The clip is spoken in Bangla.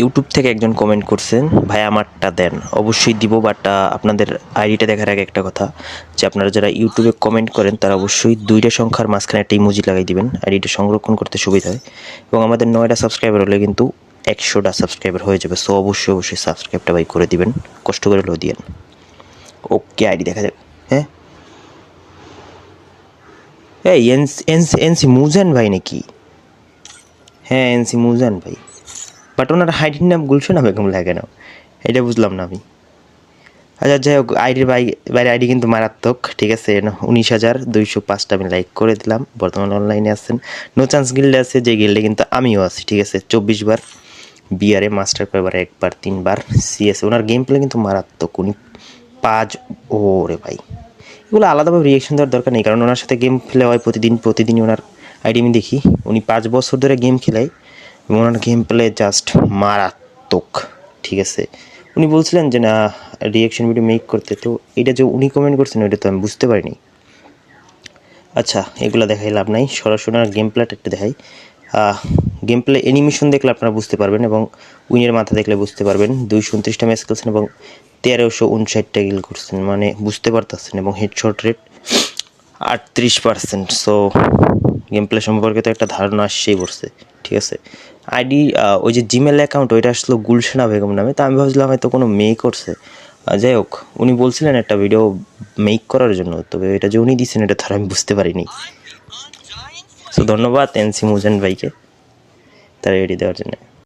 ইউটিউব থেকে একজন কমেন্ট করছেন, ভাই আমারটা দেন। অবশ্যই দিব, বাট আপনাদের আইডিটা দেখার আগে একটা কথা, যে আপনারা যারা ইউটিউবে কমেন্ট করেন তারা অবশ্যই 2টা সংখ্যার মাঝখানে একটা ইমোজি লাগাই দিবেন, আইডিটা সংরক্ষণ করতে সুবিধা হয়। এবং আমাদের 9টা সাবস্ক্রাইবার হলে কিন্তু 100টা সাবস্ক্রাইবার হয়ে যাবে। সো অবশ্যই সাবস্ক্রাইবটা ভাই করে দিবেন, কষ্ট করে হলেও দিয়েন। ওকে, আইডি দেখা যাক। হ্যাঁ, এই এনসি মুজান ভাই নাকি? হ্যাঁ, এনসি মুজান ভাই, বাট ওনার আইডির নাম গুলশান বেগম লাগে না, এটা বুঝলাম না আমি। আচ্ছা, যাই হোক, আইডির বাইরে আইডি কিন্তু মারাত্মক, ঠিক আছে। 19,205টা আমি লাইক করে দিলাম। বর্তমানে অনলাইনে আছেন। নো চান্স গিল্ডে আছে, যে গিল্ডে কিন্তু আমিও আছি, ঠিক আছে। 24 বার বিআরে, মাস্টার পেপার 1 বার, 3 বার সিএস। ওনার গেম প্লে কিন্তু মারাত্মক। উনি 5 ওরে ভাই, এগুলো আলাদাভাবে রিয়েকশন দেওয়ার দরকার নেই, কারণ ওনার সাথে গেম খেলে হয় প্রতিদিনই ওনার আইডি আমি দেখি। উনি 5 বছর ধরে গেম খেলায় এবং ওনার গেম প্লে জাস্ট মারাত্মক, ঠিক আছে। উনি বলছিলেন যে না, রিয়েকশন ভিডিও মেক করতে, তো এটা যে উনি কমেন্ট করছেন ওইটা তো আমি বুঝতে পারিনি। আচ্ছা, এগুলো দেখাই লাভ নাই, সরাসরি ওনার গেম প্লেটা একটু দেখাই। গেম প্লে অ্যানিমেশন দেখলে আপনারা বুঝতে পারবেন, এবং উইনের মাথা দেখলে বুঝতে পারবেন। 229টা ম্যাচ খেলছেন এবং 1359টা কিল করছেন, মানে বুঝতে পারতেছেন। এবং headshot rate 38%। So game play সম্পর্কে তো একটা ধারণা আসছেই পড়ছে, ঠিক আছে। আইডি ওই যে জিমেল অ্যাকাউন্ট, ওইটা আসলো গুলশানা বেগম নামে, তো আমি ভাবছিলাম হয়তো কোনো মেয়ে করছে। যাই হোক, উনি বলছিলেন একটা ভিডিও মেক করার জন্য, তবে এটা যে উনি দিচ্ছেন এটা তার আমি বুঝতে পারিনি। সো ধন্যবাদ এনসি মুজান ভাইকে তার আইডি দেওয়ার জন্য।